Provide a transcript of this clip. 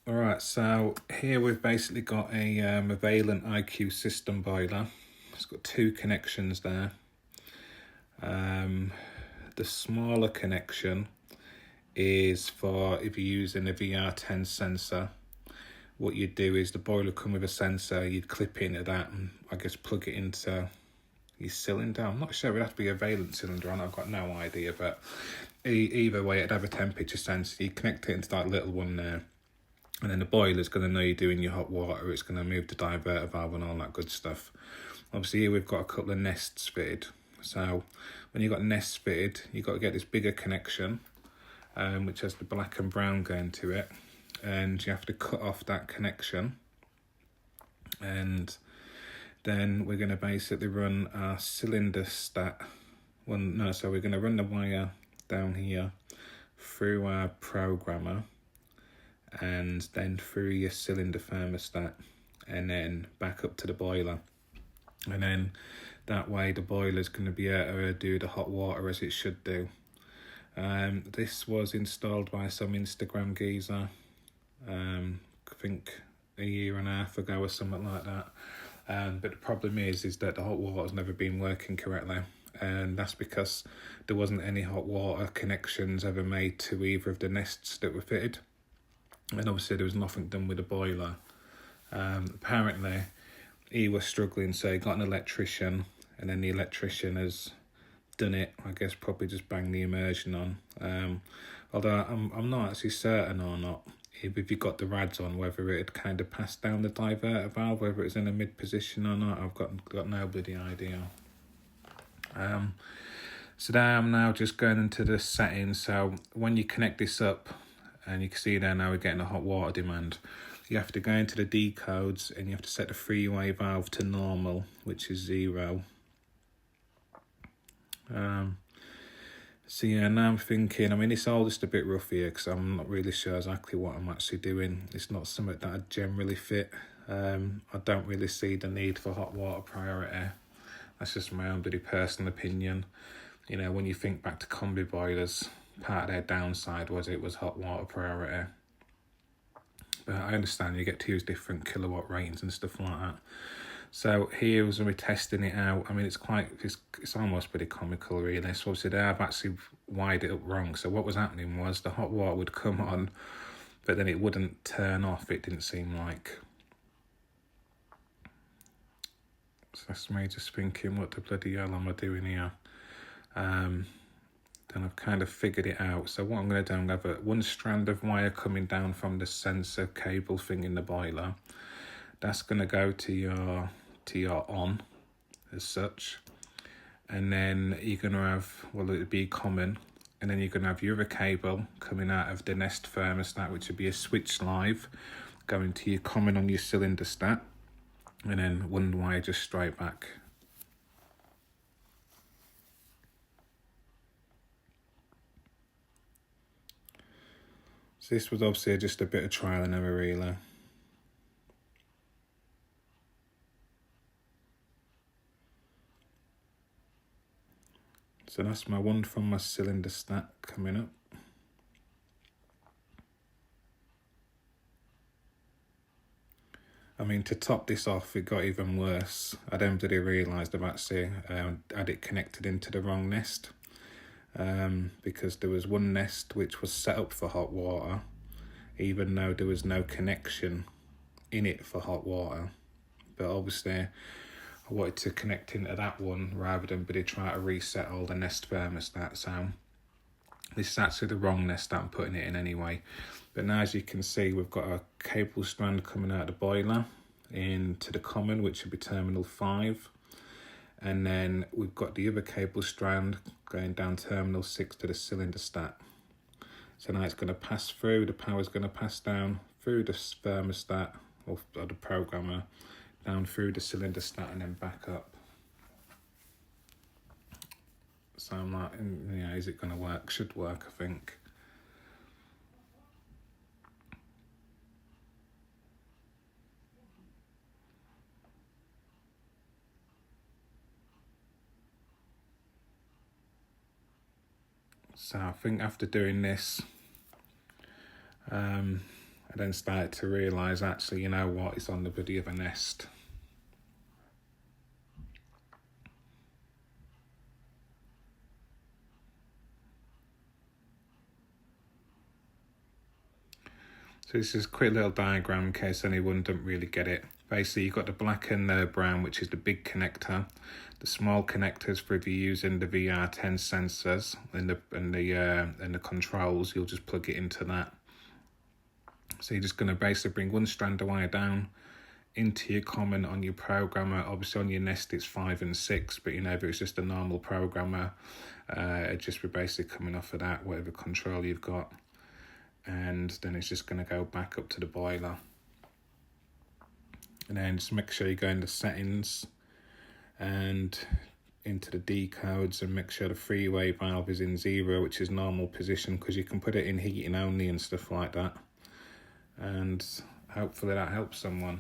Alright, so here we've basically got a Vailant IQ system boiler. It's got two connections there. The smaller connection is for if you're using a VR10 sensor. What you'd do is the boiler come with a sensor, you'd clip it into that and I guess plug it into your cylinder. I'm not sure, it'd have to be a Vailant cylinder on, I've got no idea, but either way it'd have a temperature sensor. You connect it into that little one there, and then the boiler's going to know you're doing your hot water, it's going to move the diverter valve and all that good stuff. Obviously here we've got a couple of nests fitted, so when you've got nests fitted you've got to get this bigger connection which has the black and brown going to it, and you have to cut off that connection, and then we're going to basically run our cylinder stat. We're going to run the wire down here through our programmer and then through your cylinder thermostat and then back up to the boiler, and then that way the boiler's going to be able to do the hot water as it should do. This was installed by some Instagram geezer, I think a year and a half ago or something like that. But the problem is that the hot water's never been working correctly, and that's because there wasn't any hot water connections ever made to either of the nests that were fitted, and obviously there was nothing done with the boiler. Apparently he was struggling, so he got an electrician, and then the electrician has done it, I guess probably just banged the immersion on. Although I'm not actually certain or not if you got the rads on whether it had kind of passed down the diverter valve, whether it's in a mid position or not. I've got no bloody idea. So now I'm now just going into the settings. So when you connect this up, and you can see there now we're getting a hot water demand, you have to go into the decodes and you have to set the three-way valve to normal, which is 0. So yeah, now I'm thinking, I mean, it's all just a bit rough here because I'm not really sure exactly what I'm actually doing. It's not something that I generally fit. I don't really see the need for hot water priority. That's just my own bloody personal opinion. You know, when you think back to combi boilers, part of their downside was it was hot water priority. But I understand you get to use different kilowatt ratings and stuff like that. So here was when we're testing it out. I mean, it's almost pretty comical, really. So obviously they have actually wired it up wrong. So what was happening was the hot water would come on, but then it wouldn't turn off, it didn't seem like. So that's me just thinking, what the bloody hell am I doing here? Then I've kind of figured it out. So what I'm going to do, I'm going to have one strand of wire coming down from the sensor cable thing in the boiler. That's going to go to your on as such, and then you're going to have, well, it'd be common, and then you're going to have your other cable coming out of the nest thermostat, which would be a switch live going to your common on your cylinder stat, and then one wire just straight back. So this was obviously just a bit of trial and error, really. So that's my one from my cylinder stat coming up. I mean, to top this off, it got even worse. I then did realised I've actually had it connected into the wrong nest, because there was one nest which was set up for hot water, even though there was no connection in it for hot water. But obviously I wanted to connect into that one rather than try to reset all the nest thermostat. So this is actually the wrong nest that I'm putting it in anyway. But now, as you can see, we've got a cable strand coming out of the boiler into the common, which would be terminal 5. And then we've got the other cable strand going down terminal 6 to the cylinder stat. So now it's going to pass through, the power's going to pass down through the thermostat or the programmer, down through the cylinder stat and then back up. So I'm like, yeah, is it going to work? Should work, I think. So I think after doing this, and I then started to realise, actually, you know what, it's on the bloody of a nest. So this is a quick little diagram in case anyone doesn't really get it. Basically, you've got the black and the brown, which is the big connector. The small connectors for if you're using the VR10 sensors and the controls, you'll just plug it into that. So you're just going to basically bring one strand of wire down into your common on your programmer. Obviously on your Nest it's 5 and 6, but you know, if it's just a normal programmer, it'd just be basically coming off of that, whatever control you've got. And then it's just going to go back up to the boiler. And then just make sure you go into settings and into the decodes and make sure the three-way valve is in 0, which is normal position, because you can put it in heating only and stuff like that. And hopefully that helps someone.